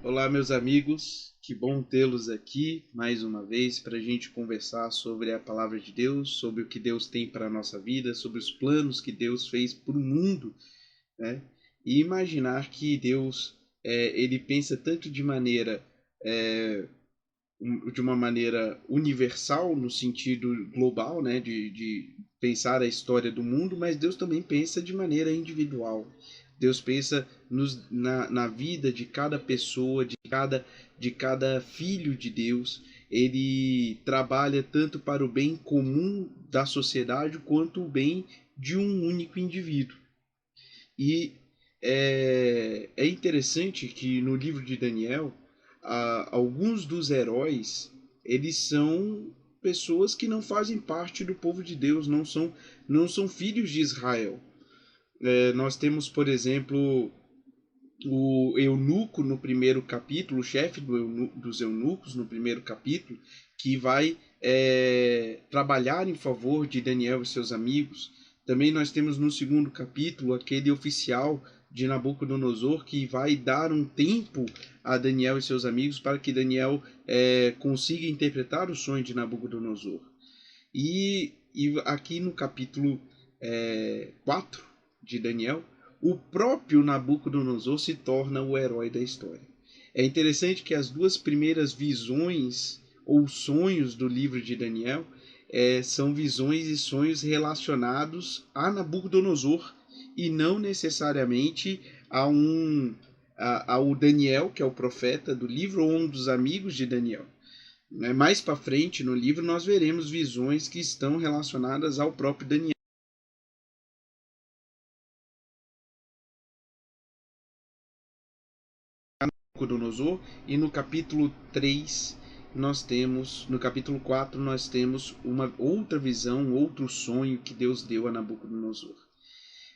Olá, meus amigos, que bom tê-los aqui mais uma vez para a gente conversar sobre a palavra de Deus, sobre o que Deus tem para a nossa vida, sobre os planos que Deus fez para o mundo, né? E imaginar que Deus ele pensa tanto é, de uma maneira universal, no sentido global, né? De pensar a história do mundo, mas Deus também pensa de maneira individual. Deus pensa na vida de cada pessoa, de cada filho de Deus. Ele trabalha tanto para o bem comum da sociedade quanto o bem de um único indivíduo. E é interessante que no livro de Daniel, alguns dos heróis, eles são pessoas que não fazem parte do povo de Deus, não são filhos de Israel. Nós temos, por exemplo, o eunuco no primeiro capítulo, o chefe dos eunucos no primeiro capítulo, que vai trabalhar em favor de Daniel e seus amigos. Também nós temos no segundo capítulo aquele oficial de Nabucodonosor que vai dar um tempo a Daniel e seus amigos para que Daniel consiga interpretar o sonho de Nabucodonosor. E aqui no capítulo 4 de Daniel, o próprio Nabucodonosor se torna o herói da história. É interessante que as duas primeiras visões ou sonhos do livro de Daniel são visões e sonhos relacionados a Nabucodonosor e não necessariamente ao Daniel, que é o profeta do livro, ou um dos amigos de Daniel. Mais para frente no livro nós veremos visões que estão relacionadas ao próprio Daniel. Nabucodonosor, e no capítulo 3 no capítulo 4 nós temos uma outra visão, outro sonho que Deus deu a Nabucodonosor.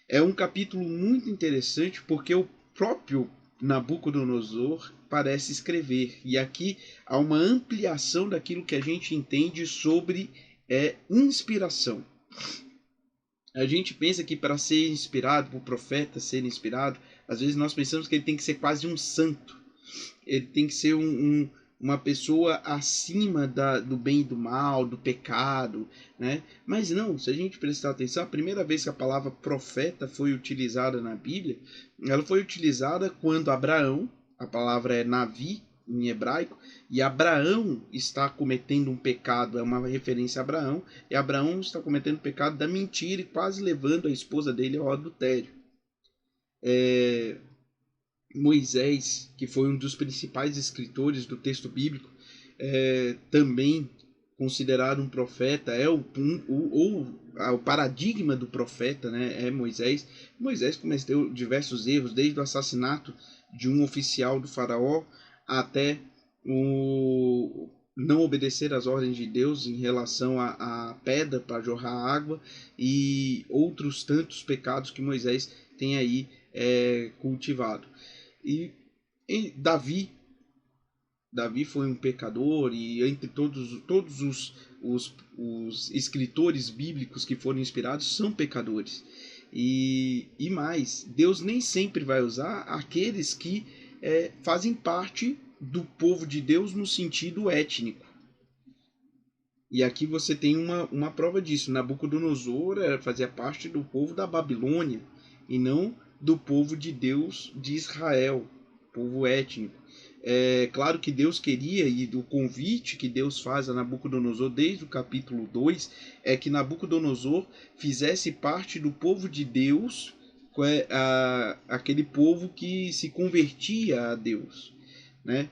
É um capítulo muito interessante porque o próprio Nabucodonosor parece escrever, e aqui há uma ampliação daquilo que a gente entende sobre inspiração. A gente pensa que para ser inspirado, para o profeta ser inspirado, às vezes nós pensamos que ele tem que ser quase um santo. Ele tem que ser uma pessoa acima do bem e do mal, do pecado, né? Mas não, se a gente prestar atenção, a primeira vez que a palavra profeta foi utilizada na Bíblia, ela foi utilizada quando Abraão, a palavra é Navi em hebraico, e Abraão está cometendo um pecado, é uma referência a Abraão, e Abraão está cometendo o pecado da mentira e quase levando a esposa dele ao adultério. Moisés, que foi um dos principais escritores do texto bíblico, também considerado um profeta, o paradigma do profeta, né, é Moisés. Moisés cometeu diversos erros, desde o assassinato de um oficial do faraó até o não obedecer às ordens de Deus em relação à pedra para jorrar água e outros tantos pecados que Moisés tem aí cultivado. E, Davi foi um pecador, e entre todos os escritores bíblicos que foram inspirados são pecadores. E mais, Deus nem sempre vai usar aqueles que fazem parte do povo de Deus no sentido étnico. E aqui você tem uma prova disso. Nabucodonosor fazia parte do povo da Babilônia e não do povo de Deus de Israel, povo étnico. É claro que Deus queria, e o convite que Deus faz a Nabucodonosor desde o capítulo 2 é que Nabucodonosor fizesse parte do povo de Deus, aquele povo que se convertia a Deus. Né?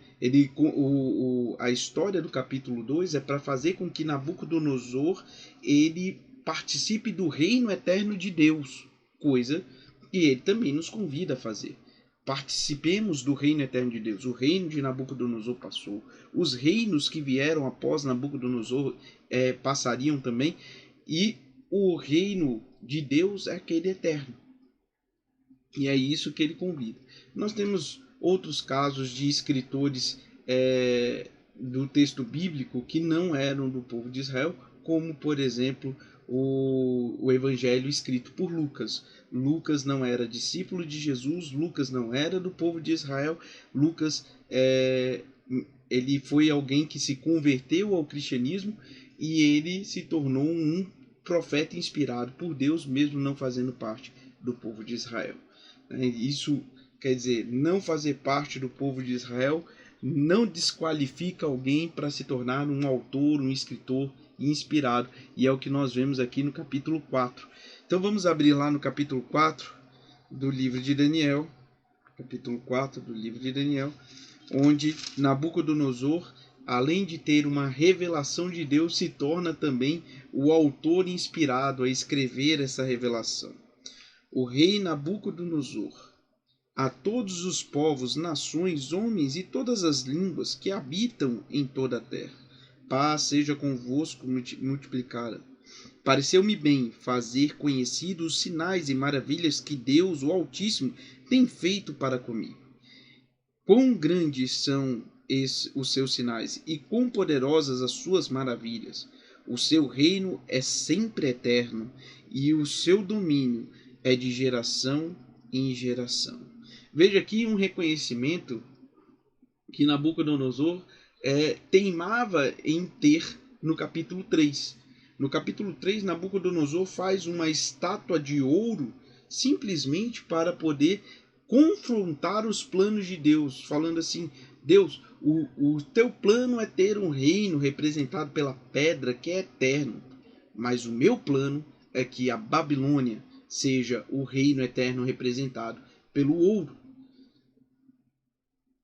A história do capítulo 2 é para fazer com que Nabucodonosor ele participe do reino eterno de Deus, coisa que ele também nos convida a fazer. Participemos do reino eterno de Deus. O reino de Nabucodonosor passou. Os reinos que vieram após Nabucodonosor passariam também. E o reino de Deus é aquele eterno. E é isso que ele convida. Nós temos outros casos de escritores do texto bíblico que não eram do povo de Israel, como, por exemplo, o evangelho escrito por Lucas. Lucas não era discípulo de Jesus, Lucas não era do povo de Israel, Lucas ele foi alguém que se converteu ao cristianismo e ele se tornou um profeta inspirado por Deus, mesmo não fazendo parte do povo de Israel. Isso quer dizer, não fazer parte do povo de Israel não desqualifica alguém para se tornar um autor, um escritor inspirado. E é o que nós vemos aqui no capítulo 4. Então vamos abrir lá no capítulo 4 do livro de Daniel. Capítulo 4 do livro de Daniel, onde Nabucodonosor, além de ter uma revelação de Deus, se torna também o autor inspirado a escrever essa revelação. O rei Nabucodonosor, a todos os povos, nações, homens e todas as línguas que habitam em toda a terra, paz seja convosco multiplicada. Pareceu-me bem fazer conhecidos os sinais e maravilhas que Deus, o Altíssimo, tem feito para comigo. Quão grandes são os seus sinais e quão poderosas as suas maravilhas. O seu reino é sempre eterno e o seu domínio é de geração em geração. Veja aqui um reconhecimento que Nabucodonosor teimava em ter no capítulo 3. No capítulo 3, Nabucodonosor faz uma estátua de ouro simplesmente para poder confrontar os planos de Deus, falando assim: Deus, o teu plano é ter um reino representado pela pedra que é eterno, mas o meu plano é que a Babilônia seja o reino eterno representado pelo ouro.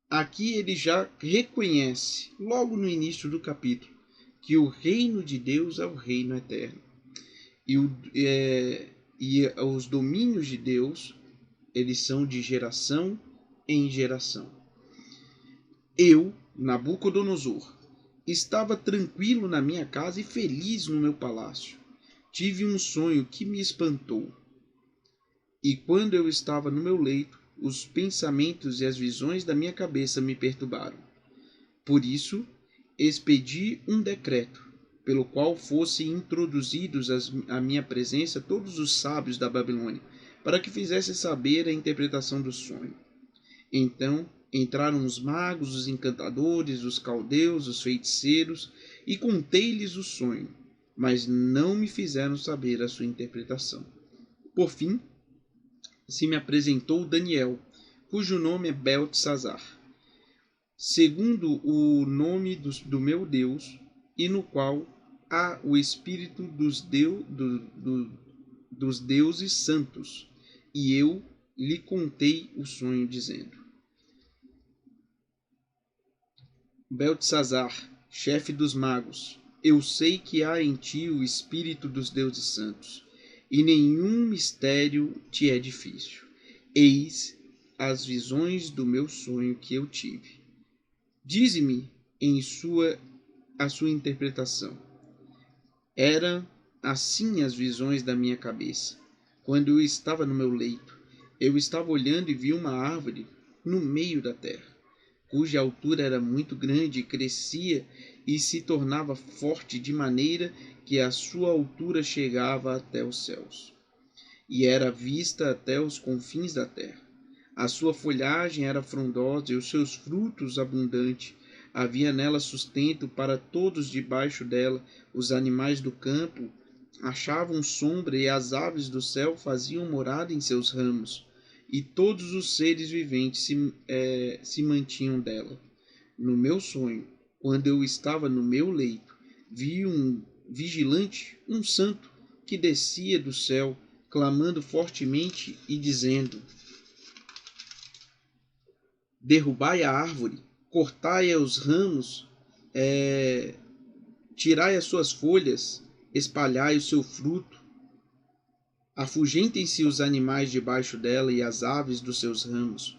Aqui ele já reconhece, logo no início do capítulo, que o reino de Deus é o reino eterno. E os domínios de Deus, eles são de geração em geração. Eu, Nabucodonosor, estava tranquilo na minha casa e feliz no meu palácio. Tive um sonho que me espantou. E quando eu estava no meu leito, os pensamentos e as visões da minha cabeça me perturbaram. Por isso, expedi um decreto, pelo qual fossem introduzidos à minha presença todos os sábios da Babilônia, para que fizessem saber a interpretação do sonho. Então entraram os magos, os encantadores, os caldeus, os feiticeiros, e contei-lhes o sonho, mas não me fizeram saber a sua interpretação. Por fim, se me apresentou Daniel, cujo nome é Beltesazar, segundo o nome do meu Deus, e no qual há o espírito dos deuses santos. E eu lhe contei o sonho, dizendo: Beltesazar, chefe dos magos, eu sei que há em ti o espírito dos deuses santos, e nenhum mistério te é difícil. Eis as visões do meu sonho que eu tive. Dize-me a sua interpretação. Eram assim as visões da minha cabeça. Quando eu estava no meu leito, eu estava olhando e vi uma árvore no meio da terra, cuja altura era muito grande e crescia e se tornava forte de maneira que a sua altura chegava até os céus, e era vista até os confins da terra. A sua folhagem era frondosa e os seus frutos abundantes. Havia nela sustento para todos debaixo dela. Os animais do campo achavam sombra e as aves do céu faziam morada em seus ramos. E todos os seres viventes se mantinham dela. No meu sonho, quando eu estava no meu leito, vi um vigilante, um santo, que descia do céu, clamando fortemente e dizendo: derrubai a árvore, cortai os ramos, tirai as suas folhas, espalhai o seu fruto, afugentem-se os animais debaixo dela e as aves dos seus ramos,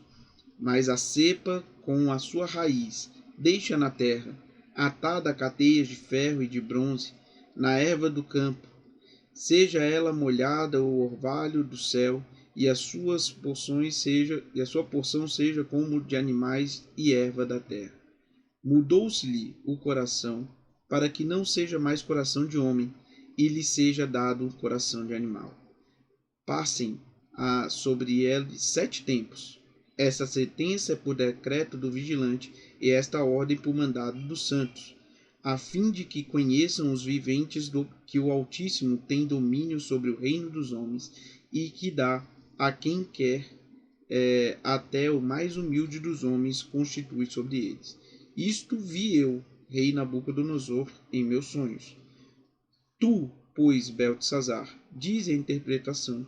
mas a cepa com a sua raiz deixa na terra, atada a cadeias de ferro e de bronze, na erva do campo, seja ela molhada o orvalho do céu, e a sua porção seja como de animais e erva da terra. Mudou-se-lhe o coração, para que não seja mais coração de homem, e lhe seja dado o coração de animal. Passem sobre ele 7 tempos, Essa sentença é por decreto do vigilante e esta ordem por mandado dos santos, a fim de que conheçam os viventes que o Altíssimo tem domínio sobre o reino dos homens e que dá a quem quer, até o mais humilde dos homens constitui sobre eles. Isto vi eu, rei Nabucodonosor, em meus sonhos. Tu, pois, Beltesazar, dize a interpretação,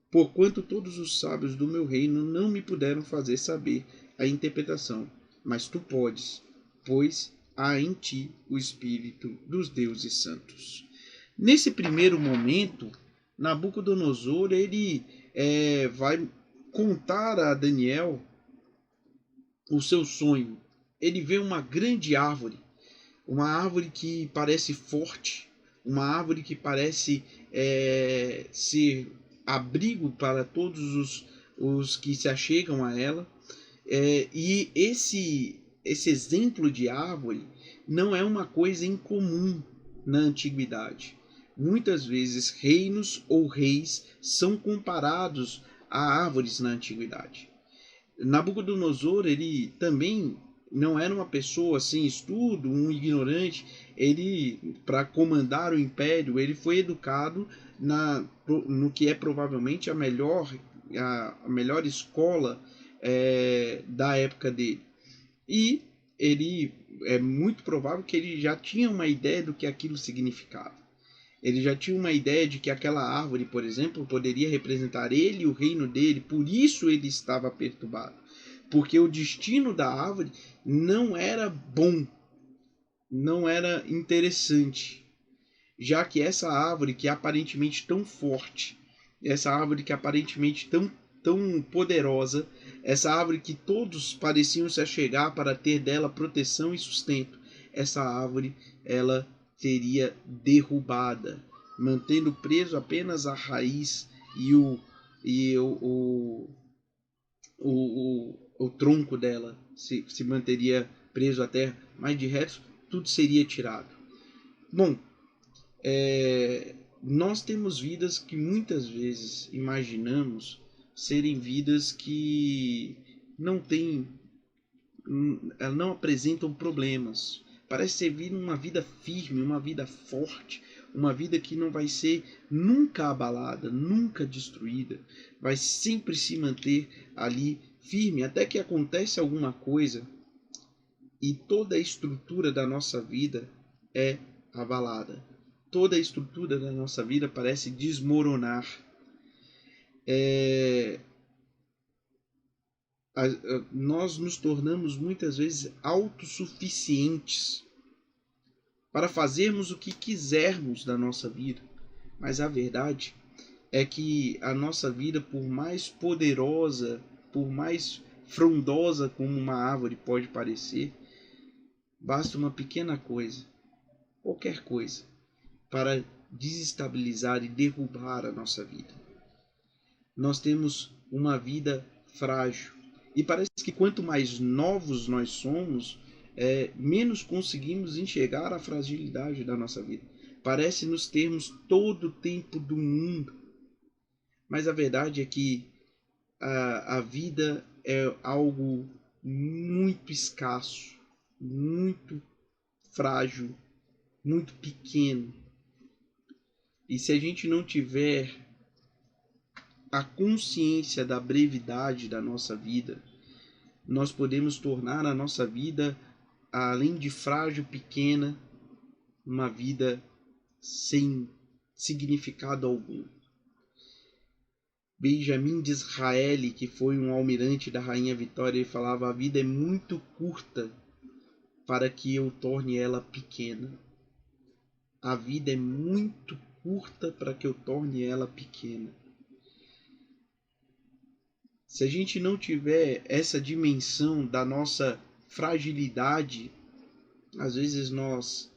porquanto todos os sábios do meu reino não me puderam fazer saber a interpretação, mas tu podes, pois há em ti o Espírito dos deuses santos. Nesse primeiro momento, Nabucodonosor ele vai contar a Daniel o seu sonho. Ele vê uma grande árvore, uma árvore que parece forte, uma árvore que parece ser abrigo para todos os que se achegam a ela. E esse exemplo de árvore não é uma coisa incomum na antiguidade. Muitas vezes reinos ou reis são comparados a árvores na antiguidade. Nabucodonosor, ele também não era uma pessoa sem estudo, um ignorante. Ele, para comandar o império, ele foi educado no que é provavelmente a melhor escola da época dele. E ele é muito provável que ele já tinha uma ideia do que aquilo significava. Ele já tinha uma ideia de que aquela árvore, por exemplo, poderia representar ele e o reino dele, por isso ele estava perturbado. Porque o destino da árvore não era bom, não era interessante. Já que essa árvore que é aparentemente tão forte, essa árvore que é aparentemente tão poderosa, essa árvore que todos pareciam se achegar para ter dela proteção e sustento, essa árvore ela seria derrubada, mantendo preso apenas a raiz e o tronco dela se manteria preso à terra, mas de resto tudo seria tirado. Bom, nós temos vidas que muitas vezes imaginamos serem vidas que não apresentam problemas. Parece ser uma vida firme, uma vida forte, uma vida que não vai ser nunca abalada, nunca destruída, vai sempre se manter ali firme, até que acontece alguma coisa e toda a estrutura da nossa vida é abalada. Toda a estrutura da nossa vida parece desmoronar. Nós nos tornamos muitas vezes autossuficientes para fazermos o que quisermos da nossa vida. Mas a verdade é que a nossa vida, por mais poderosa, por mais frondosa como uma árvore pode parecer, basta uma pequena coisa, qualquer coisa, para desestabilizar e derrubar a nossa vida. Nós temos uma vida frágil. E parece que quanto mais novos nós somos, menos conseguimos enxergar a fragilidade da nossa vida. Parece nos termos todo o tempo do mundo. Mas a verdade é que a vida é algo muito escasso, muito frágil, muito pequeno. E se a gente não tiver a consciência da brevidade da nossa vida, nós podemos tornar a nossa vida, além de frágil, pequena, uma vida sem significado algum. Benjamin Disraeli, que foi um almirante da Rainha Vitória, ele falava: a vida é muito curta para que eu torne ela pequena. A vida é muito curta para que eu torne ela pequena. Se a gente não tiver essa dimensão da nossa fragilidade, às vezes nós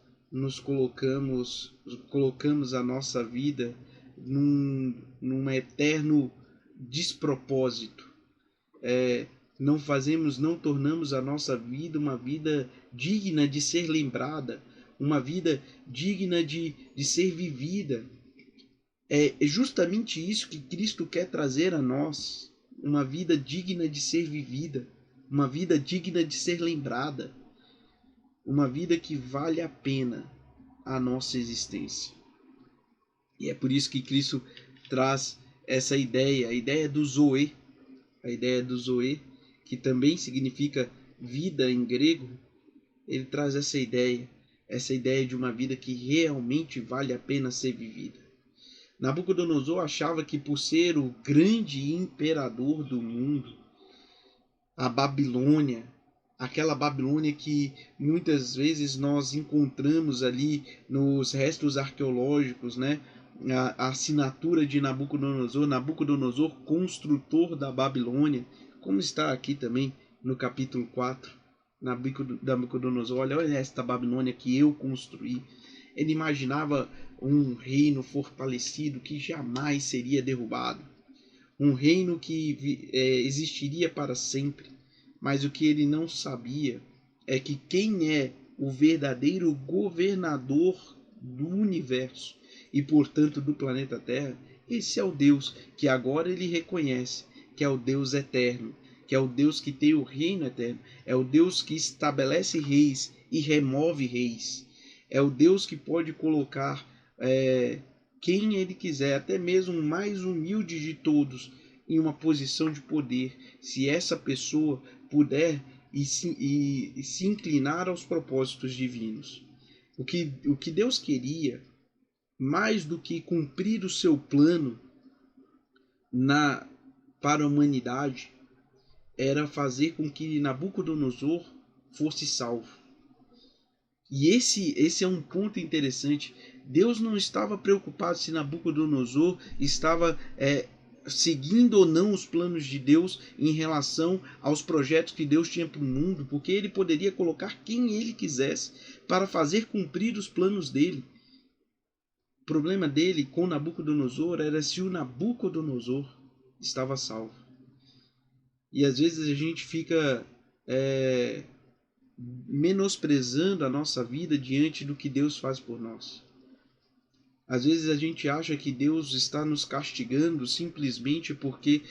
colocamos a nossa vida num eterno despropósito. Não tornamos a nossa vida uma vida digna de ser lembrada, uma vida digna de ser vivida. É justamente isso que Cristo quer trazer a nós. uma vida digna de ser vivida, uma vida digna de ser lembrada, uma vida que vale a pena a nossa existência. E é por isso que Cristo traz essa ideia, a ideia do Zoe, que também significa vida em grego. Ele traz essa ideia de uma vida que realmente vale a pena ser vivida. Nabucodonosor achava que, por ser o grande imperador do mundo, a Babilônia, aquela Babilônia que muitas vezes nós encontramos ali nos restos arqueológicos, né? A assinatura de Nabucodonosor, construtor da Babilônia, como está aqui também no capítulo 4. Nabucodonosor, olha esta Babilônia que eu construí. Ele imaginava um reino fortalecido que jamais seria derrubado, um reino que existiria para sempre. Mas o que ele não sabia é que quem é o verdadeiro governador do universo e, portanto, do planeta Terra, esse é o Deus que agora ele reconhece, que é o Deus eterno, que é o Deus que tem o reino eterno, é o Deus que estabelece reis e remove reis, é o Deus que pode colocar quem ele quiser, até mesmo o mais humilde de todos, em uma posição de poder, se essa pessoa puder e se inclinar aos propósitos divinos. O que Deus queria, mais do que cumprir o seu plano para a humanidade, era fazer com que Nabucodonosor fosse salvo. E esse é um ponto interessante. Deus não estava preocupado se Nabucodonosor estava seguindo ou não os planos de Deus em relação aos projetos que Deus tinha para o mundo, porque ele poderia colocar quem ele quisesse para fazer cumprir os planos dele. O problema dele com Nabucodonosor era se o Nabucodonosor estava salvo. E às vezes a gente fica menosprezando a nossa vida diante do que Deus faz por nós. Às vezes a gente acha que Deus está nos castigando simplesmente porque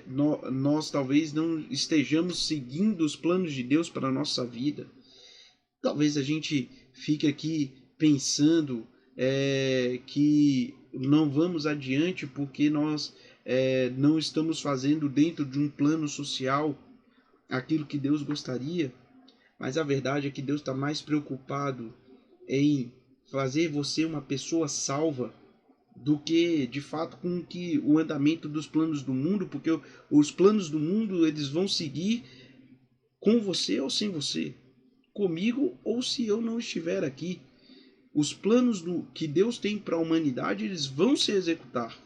nós talvez não estejamos seguindo os planos de Deus para a nossa vida. Talvez a gente fique aqui pensando que não vamos adiante porque nós não estamos fazendo dentro de um plano social aquilo que Deus gostaria. Mas a verdade é que Deus está mais preocupado em fazer você uma pessoa salva do que, de fato, com o andamento dos planos do mundo, porque os planos do mundo eles vão seguir com você ou sem você, comigo ou se eu não estiver aqui. Os planos que Deus tem para a humanidade, eles vão se executar.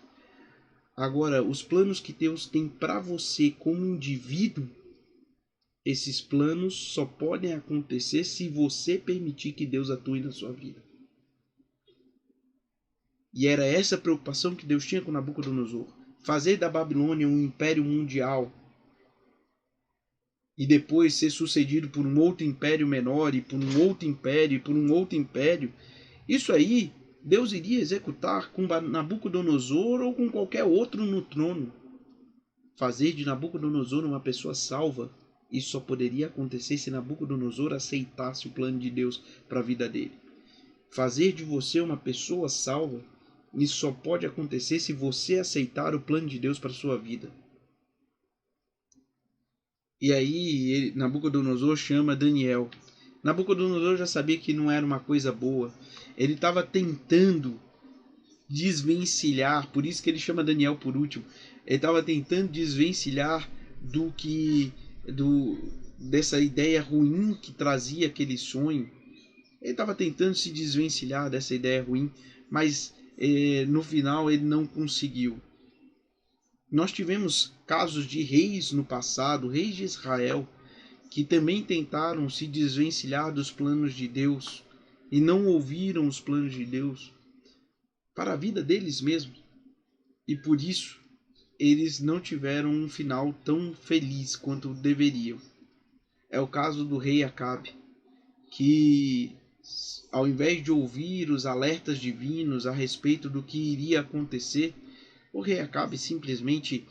Agora, os planos que Deus tem para você como indivíduo, esses planos só podem acontecer se você permitir que Deus atue na sua vida. E era essa a preocupação que Deus tinha com Nabucodonosor. Fazer da Babilônia um império mundial e depois ser sucedido por um outro império menor e por um outro império e por um outro império. Isso aí Deus iria executar com Nabucodonosor ou com qualquer outro no trono. Fazer de Nabucodonosor uma pessoa salva, isso só poderia acontecer se Nabucodonosor aceitasse o plano de Deus para a vida dele. Fazer de você uma pessoa salva, isso só pode acontecer se você aceitar o plano de Deus para a sua vida. E aí Nabucodonosor chama Daniel. Nabucodonosor já sabia que não era uma coisa boa. Ele estava tentando desvencilhar, por isso que ele chama Daniel por último. Ele estava tentando desvencilhar dessa ideia ruim que trazia aquele sonho. Ele estava tentando se desvencilhar dessa ideia ruim, mas no final ele não conseguiu. Nós tivemos casos de reis no passado, reis de Israel, que também tentaram se desvencilhar dos planos de Deus e não ouviram os planos de Deus para a vida deles mesmos. E por isso eles não tiveram um final tão feliz quanto deveriam. É o caso do rei Acabe, que ao invés de ouvir os alertas divinos a respeito do que iria acontecer, o rei Acabe simplesmente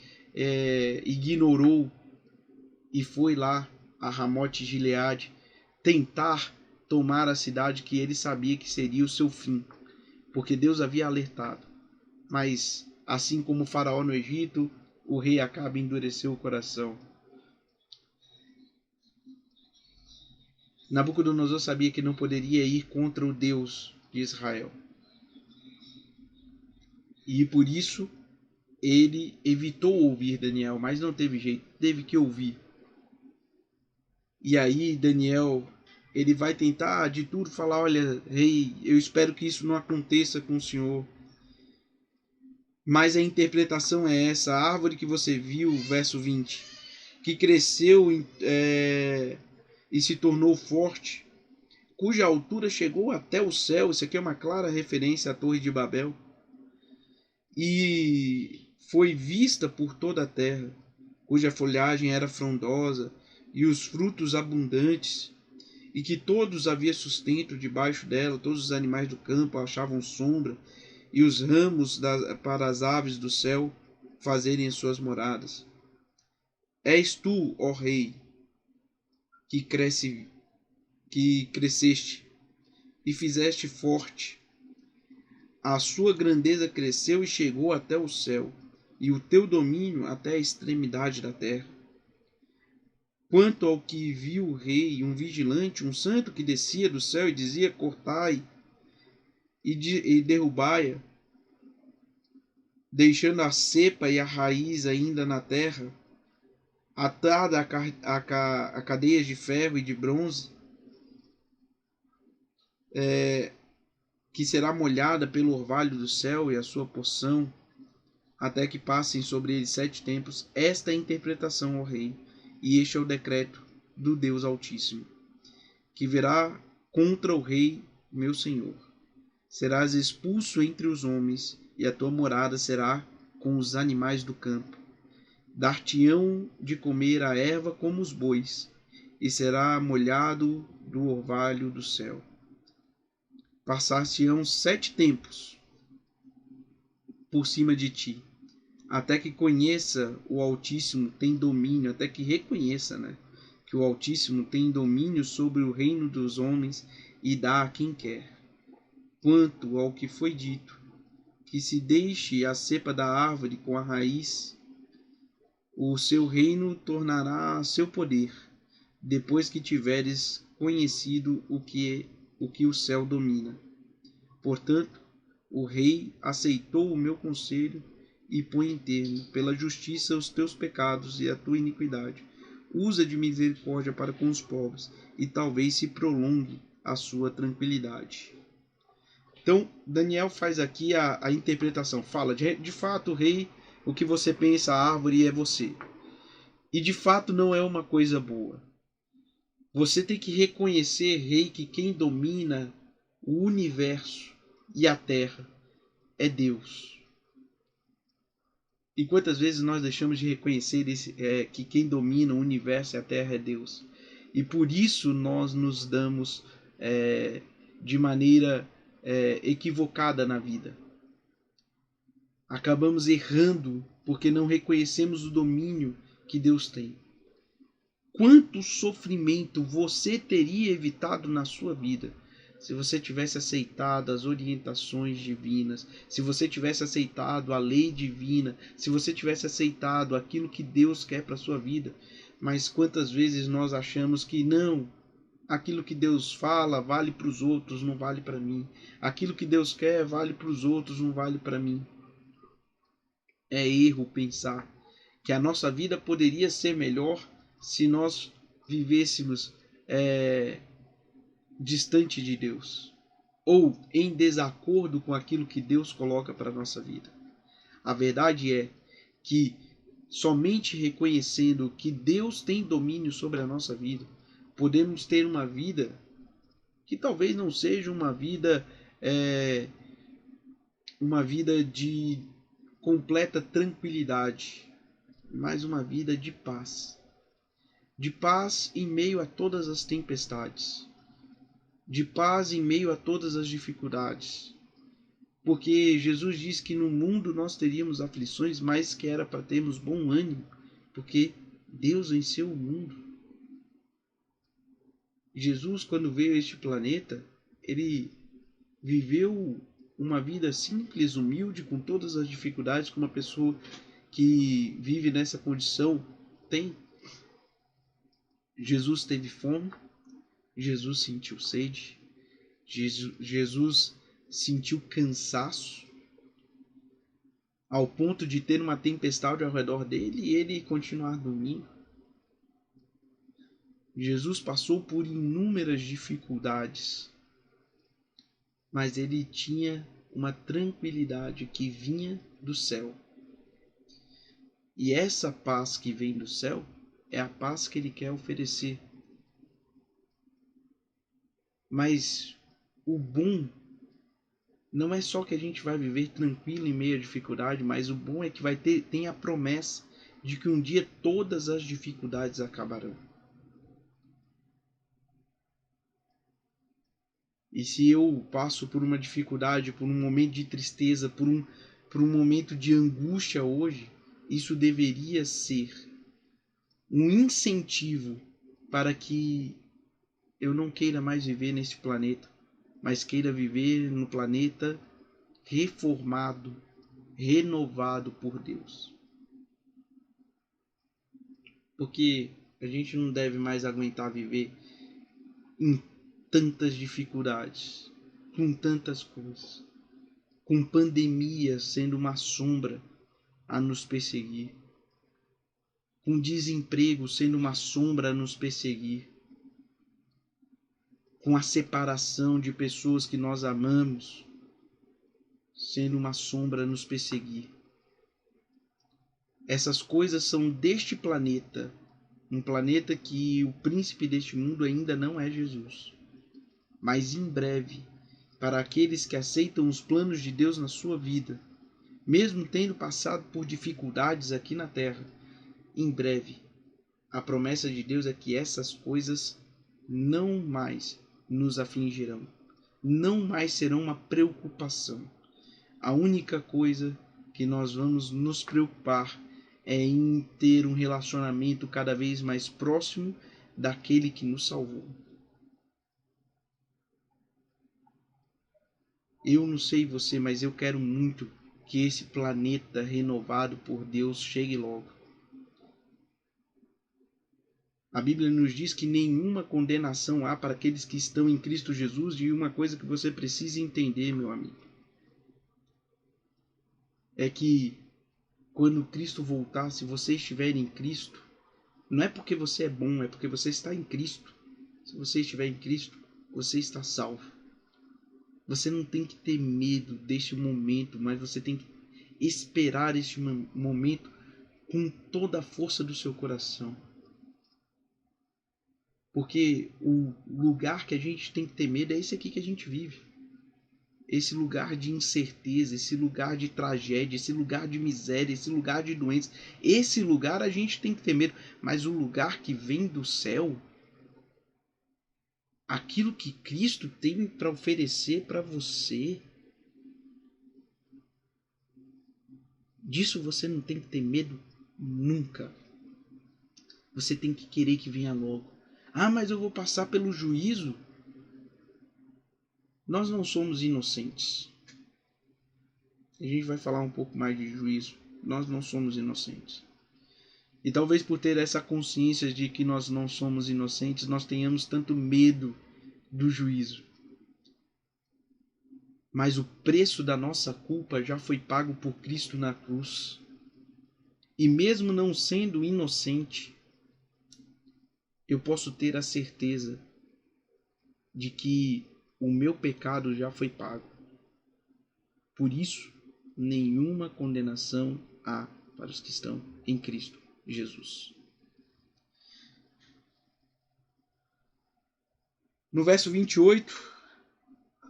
ignorou e foi lá a Ramote Gileade tentar tomar a cidade que ele sabia que seria o seu fim, porque Deus havia alertado. Mas, assim como o faraó no Egito, o rei Acabe endureceu o coração. Nabucodonosor sabia que não poderia ir contra o Deus de Israel. E por isso ele evitou ouvir Daniel, mas não teve jeito, teve que ouvir. E aí Daniel, ele vai tentar de tudo falar, olha, rei, eu espero que isso não aconteça com o senhor. Mas a interpretação é essa, a árvore que você viu, verso 20, que cresceu e se tornou forte, cuja altura chegou até o céu. Isso aqui é uma clara referência à Torre de Babel. E foi vista por toda a terra, cuja folhagem era frondosa e os frutos abundantes, e que todos havia sustento debaixo dela, todos os animais do campo achavam sombra, e os ramos para as aves do céu fazerem as suas moradas. És tu, ó rei, que cresceste e fizeste forte. A sua grandeza cresceu e chegou até o céu, e o teu domínio até a extremidade da terra. Quanto ao que viu o rei, um vigilante, um santo que descia do céu e dizia, cortai e derrubai-a, deixando a cepa e a raiz ainda na terra, atada a cadeias de ferro e de bronze, que será molhada pelo orvalho do céu e a sua porção, até que passem sobre ele 7 tempos. Esta é a interpretação, ó rei, e este é o decreto do Deus Altíssimo, que virá contra o rei, meu senhor. Serás expulso entre os homens, e a tua morada será com os animais do campo. Dar-te-ão de comer a erva como os bois, e será molhado do orvalho do céu. Passar-se-ão 7 tempos por cima de ti, até que conheça o Altíssimo tem domínio, até que reconheça, que o Altíssimo tem domínio sobre o reino dos homens e dá a quem quer. Quanto ao que foi dito, que se deixe a cepa da árvore com a raiz, o seu reino tornará a seu poder, depois que tiveres conhecido o que o céu domina. Portanto, o rei aceitou o meu conselho e põe em termo, pela justiça, os teus pecados e a tua iniquidade. Usa de misericórdia para com os povos, e talvez se prolongue a sua tranquilidade. Então, Daniel faz aqui a interpretação. Fala, de fato, rei, o que você pensa, a árvore é você. E de fato não é uma coisa boa. Você tem que reconhecer, rei, que quem domina o universo e a terra é Deus. E quantas vezes nós deixamos de reconhecer que quem domina o universo e a terra é Deus. E por isso nós nos damos de maneira equivocada na vida. Acabamos errando porque não reconhecemos o domínio que Deus tem. Quanto sofrimento você teria evitado na sua vida se você tivesse aceitado as orientações divinas, se você tivesse aceitado a lei divina, se você tivesse aceitado aquilo que Deus quer para a sua vida. Mas quantas vezes nós achamos que não, aquilo que Deus fala vale para os outros, não vale para mim. Aquilo que Deus quer vale para os outros, não vale para mim. É erro pensar que a nossa vida poderia ser melhor se nós vivêssemos distante de Deus ou em desacordo com aquilo que Deus coloca para a nossa vida. A verdade é que somente reconhecendo que Deus tem domínio sobre a nossa vida, podemos ter uma vida que talvez não seja uma vida de completa tranquilidade, mas uma vida de paz. De paz em meio a todas as tempestades. De paz em meio a todas as dificuldades. Porque Jesus disse que no mundo nós teríamos aflições, mas que era para termos bom ânimo, porque Deus venceu o mundo. Jesus, quando veio a este planeta, ele viveu uma vida simples, humilde, com todas as dificuldades que uma pessoa que vive nessa condição tem. Jesus teve fome, Jesus sentiu sede, Jesus sentiu cansaço, ao ponto de ter uma tempestade ao redor dele e ele continuar dormindo. Jesus passou por inúmeras dificuldades, mas ele tinha uma tranquilidade que vinha do céu. E essa paz que vem do céu é a paz que ele quer oferecer. Mas o bom não é só que a gente vai viver tranquilo em meio à dificuldade, mas o bom é que tem a promessa de que um dia todas as dificuldades acabarão. E se eu passo por uma dificuldade, por um momento de tristeza, por um momento de angústia hoje, isso deveria ser um incentivo para que eu não queira mais viver neste planeta, mas queira viver no planeta reformado, renovado por Deus. Porque a gente não deve mais aguentar viver em tantas dificuldades, com tantas coisas, com pandemia sendo uma sombra a nos perseguir, com desemprego sendo uma sombra a nos perseguir, com a separação de pessoas que nós amamos sendo uma sombra a nos perseguir. Essas coisas são deste planeta, um planeta que o príncipe deste mundo ainda não é Jesus. Mas em breve, para aqueles que aceitam os planos de Deus na sua vida, mesmo tendo passado por dificuldades aqui na terra, em breve, a promessa de Deus é que essas coisas não mais nos afligirão, não mais serão uma preocupação. A única coisa que nós vamos nos preocupar é em ter um relacionamento cada vez mais próximo daquele que nos salvou. Eu não sei você, mas eu quero muito que esse planeta renovado por Deus chegue logo. A Bíblia nos diz que nenhuma condenação há para aqueles que estão em Cristo Jesus, e uma coisa que você precisa entender, meu amigo, é que quando Cristo voltar, se você estiver em Cristo, não é porque você é bom, é porque você está em Cristo. Se você estiver em Cristo, você está salvo. Você não tem que ter medo deste momento, mas você tem que esperar este momento com toda a força do seu coração. Porque o lugar que a gente tem que ter medo é esse aqui que a gente vive. Esse lugar de incerteza, esse lugar de tragédia, esse lugar de miséria, esse lugar de doença. Esse lugar a gente tem que ter medo. Mas o lugar que vem do céu, aquilo que Cristo tem para oferecer para você, disso você não tem que ter medo nunca. Você tem que querer que venha logo. Ah, mas eu vou passar pelo juízo. Nós não somos inocentes. A gente vai falar um pouco mais de juízo. Nós não somos inocentes. E talvez por ter essa consciência de que nós não somos inocentes, nós tenhamos tanto medo do juízo. Mas o preço da nossa culpa já foi pago por Cristo na cruz. E mesmo não sendo inocente, eu posso ter a certeza de que o meu pecado já foi pago. Por isso, nenhuma condenação há para os que estão em Cristo Jesus. No verso 28,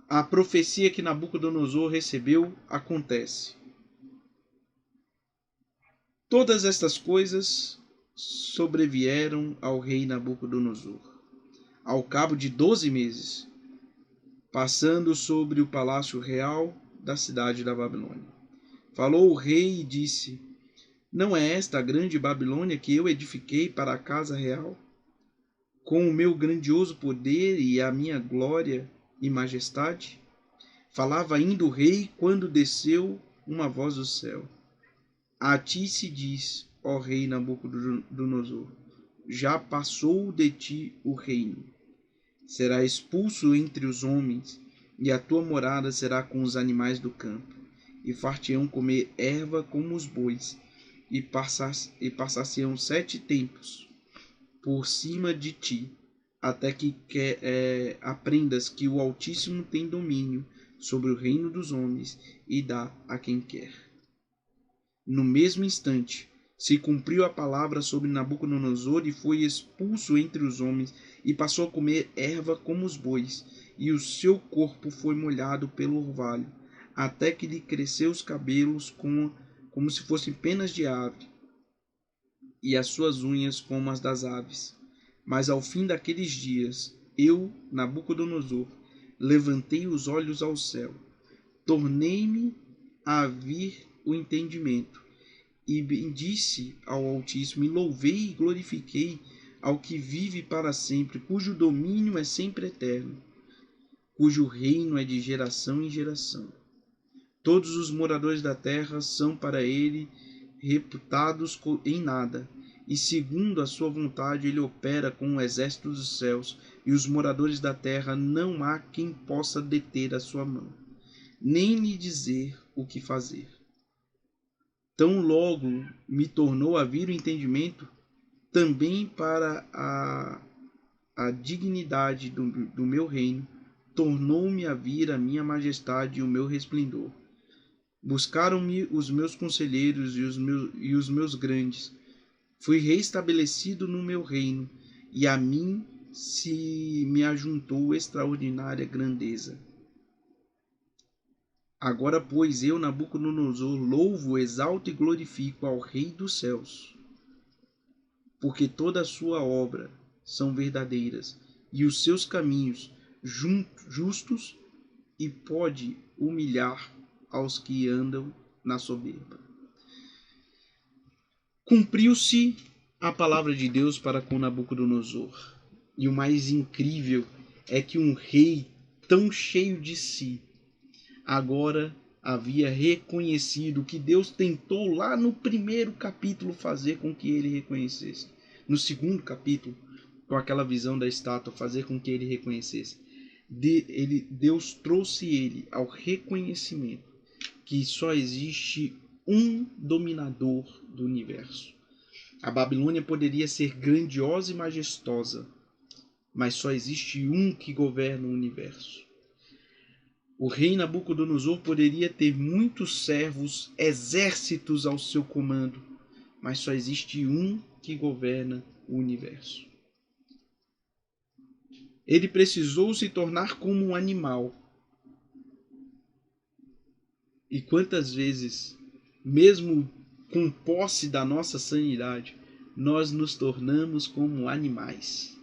a profecia que Nabucodonosor recebeu acontece. Todas estas coisas sobrevieram ao rei Nabucodonosor, ao cabo de 12 meses, passando sobre o palácio real da cidade da Babilônia. Falou o rei e disse: não é esta a grande Babilônia que eu edifiquei para a casa real, com o meu grandioso poder e a minha glória e majestade? Falava ainda o rei quando desceu uma voz do céu: a ti se diz, ó rei Nabucodonosor, já passou de ti o reino. Será expulso entre os homens, e a tua morada será com os animais do campo, e far-te-ão comer erva como os bois, e passar-se-ão 7 tempos por cima de ti, até que aprendas que o Altíssimo tem domínio sobre o reino dos homens e dá a quem quer. No mesmo instante, se cumpriu a palavra sobre Nabucodonosor e foi expulso entre os homens e passou a comer erva como os bois, e o seu corpo foi molhado pelo orvalho, até que lhe cresceu os cabelos como se fossem penas de ave, e as suas unhas como as das aves. Mas ao fim daqueles dias, eu, Nabucodonosor, levantei os olhos ao céu, tornei-me a vir o entendimento, e bendisse ao Altíssimo, e louvei e glorifiquei ao que vive para sempre, cujo domínio é sempre eterno, cujo reino é de geração em geração. Todos os moradores da terra são para ele reputados em nada, e segundo a sua vontade ele opera com o exército dos céus, e os moradores da terra não há quem possa deter a sua mão, nem lhe dizer o que fazer. Tão logo me tornou a vir o entendimento, também para a dignidade do meu reino, tornou-me a vir a minha majestade e o meu resplendor. Buscaram-me os meus conselheiros e os meus grandes. Fui reestabelecido no meu reino, e a mim se me ajuntou extraordinária grandeza. Agora, pois, eu, Nabucodonosor, louvo, exalto e glorifico ao Rei dos céus, porque toda a sua obra são verdadeiras, e os seus caminhos justos, e pode humilhar aos que andam na soberba. Cumpriu-se a palavra de Deus para com Nabucodonosor. E o mais incrível é que um rei tão cheio de si agora havia reconhecido o que Deus tentou lá no primeiro capítulo fazer com que ele reconhecesse. No segundo capítulo, com aquela visão da estátua, fazer com que ele reconhecesse. Deus trouxe ele ao reconhecimento que só existe um dominador do universo. A Babilônia poderia ser grandiosa e majestosa, mas só existe um que governa o universo. O rei Nabucodonosor poderia ter muitos servos, exércitos ao seu comando, mas só existe um que governa o universo. Ele precisou se tornar como um animal. E quantas vezes, mesmo com posse da nossa sanidade, nós nos tornamos como animais.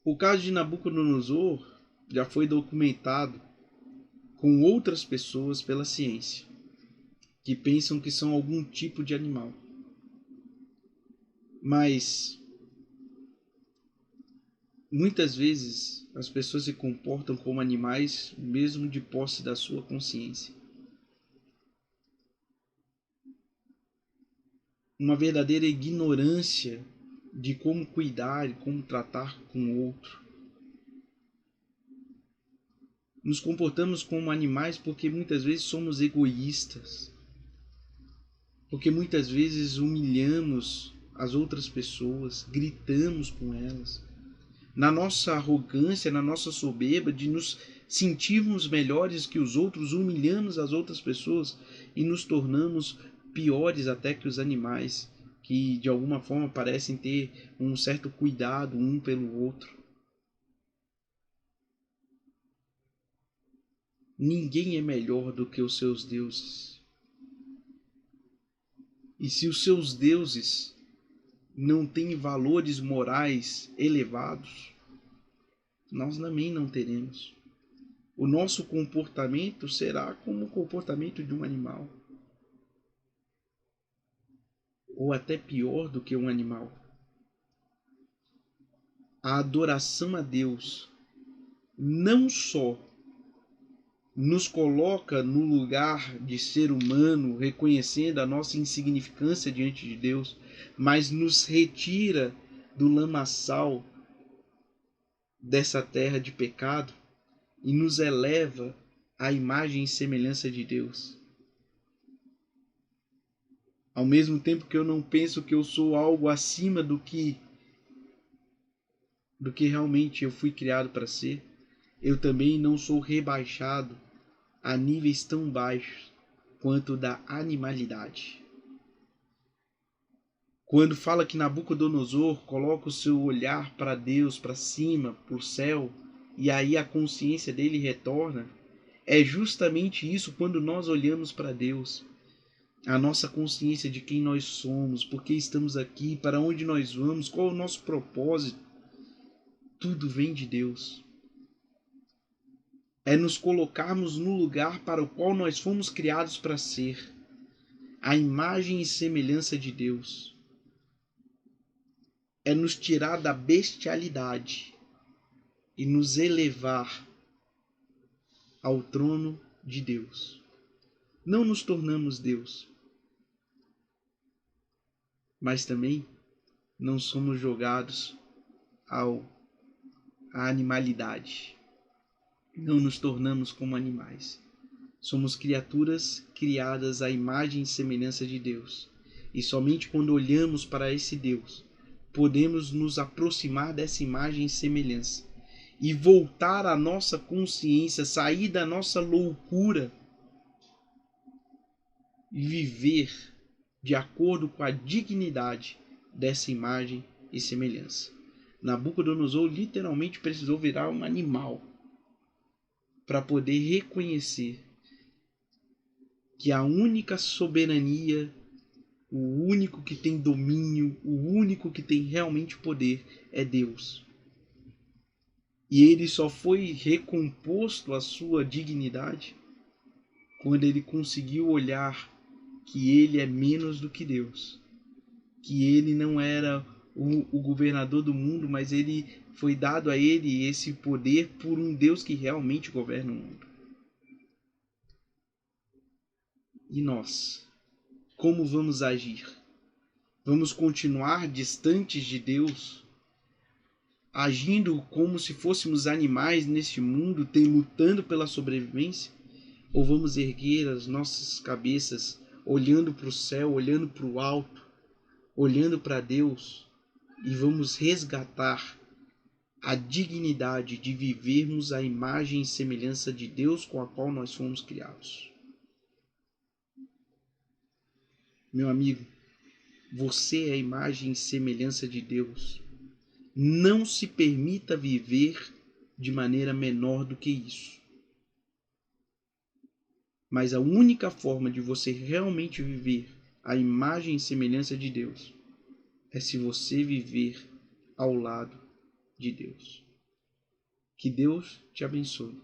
O caso de Nabucodonosor já foi documentado com outras pessoas pela ciência, que pensam que são algum tipo de animal. Mas muitas vezes as pessoas se comportam como animais, mesmo de posse da sua consciência. Uma verdadeira ignorância de como cuidar e como tratar com o outro. Nos comportamos como animais porque muitas vezes somos egoístas, porque muitas vezes humilhamos as outras pessoas, gritamos com elas. Na nossa arrogância, na nossa soberba de nos sentirmos melhores que os outros, humilhamos as outras pessoas e nos tornamos piores até que os animais, que de alguma forma parecem ter um certo cuidado um pelo outro. Ninguém é melhor do que os seus deuses. E se os seus deuses não têm valores morais elevados, nós também não teremos. O nosso comportamento será como o comportamento de um animal. Ou até pior do que um animal. A adoração a Deus não só nos coloca no lugar de ser humano, reconhecendo a nossa insignificância diante de Deus, mas nos retira do lamaçal dessa terra de pecado e nos eleva à imagem e semelhança de Deus. Ao mesmo tempo que eu não penso que eu sou algo acima do que realmente eu fui criado para ser, eu também não sou rebaixado a níveis tão baixos quanto da animalidade. Quando fala que Nabucodonosor coloca o seu olhar para Deus, para cima, para o céu, e aí a consciência dele retorna, é justamente isso. Quando nós olhamos para Deus, a nossa consciência de quem nós somos, por que estamos aqui, para onde nós vamos, qual é o nosso propósito, tudo vem de Deus. É nos colocarmos no lugar para o qual nós fomos criados para ser, a imagem e semelhança de Deus. É nos tirar da bestialidade e nos elevar ao trono de Deus. Não nos tornamos Deus, mas também não somos jogados à animalidade. Não nos tornamos como animais. Somos criaturas criadas à imagem e semelhança de Deus. E somente quando olhamos para esse Deus, podemos nos aproximar dessa imagem e semelhança e voltar à nossa consciência, sair da nossa loucura e viver de acordo com a dignidade dessa imagem e semelhança. Nabucodonosor literalmente precisou virar um animal para poder reconhecer que a única soberania, o único que tem domínio, o único que tem realmente poder é Deus. E ele só foi recomposto a sua dignidade quando ele conseguiu olhar que ele é menos do que Deus. Que ele não era o governador do mundo, mas ele foi dado a ele esse poder por um Deus que realmente governa o mundo. E nós? Como vamos agir? Vamos continuar distantes de Deus, agindo como se fôssemos animais neste mundo, lutando pela sobrevivência? Ou vamos erguer as nossas cabeças, olhando para o céu, olhando para o alto, olhando para Deus, e vamos resgatar a dignidade de vivermos a imagem e semelhança de Deus com a qual nós fomos criados? Meu amigo, você é a imagem e semelhança de Deus. Não se permita viver de maneira menor do que isso. Mas a única forma de você realmente viver a imagem e semelhança de Deus é se você viver ao lado de Deus. Que Deus te abençoe,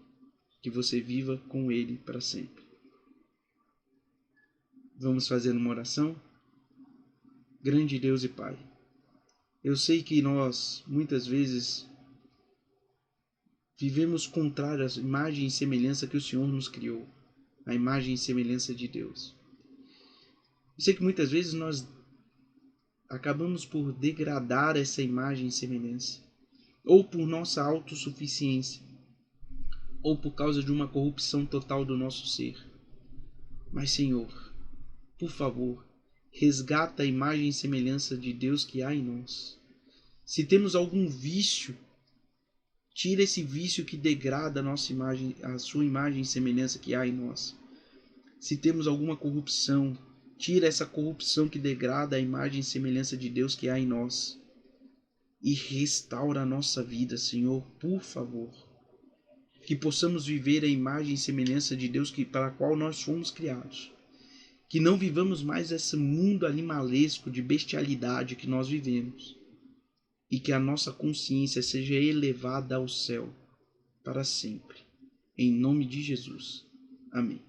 que você viva com Ele para sempre. Vamos fazer uma oração? Grande Deus e Pai, eu sei que nós, muitas vezes, vivemos contrário à imagem e semelhança que o Senhor nos criou, a imagem e semelhança de Deus. Eu sei que muitas vezes nós acabamos por degradar essa imagem e semelhança, ou por nossa autossuficiência, ou por causa de uma corrupção total do nosso ser. Mas, Senhor, por favor, resgata a imagem e semelhança de Deus que há em nós. Se temos algum vício, tira esse vício que degrada a nossa imagem, a sua imagem e semelhança que há em nós. Se temos alguma corrupção, tira essa corrupção que degrada a imagem e semelhança de Deus que há em nós. E restaura a nossa vida, Senhor, por favor. Que possamos viver a imagem e semelhança de Deus para a qual nós fomos criados. Que não vivamos mais esse mundo animalesco de bestialidade que nós vivemos. e que a nossa consciência seja elevada ao céu para sempre. Em nome de Jesus. Amém.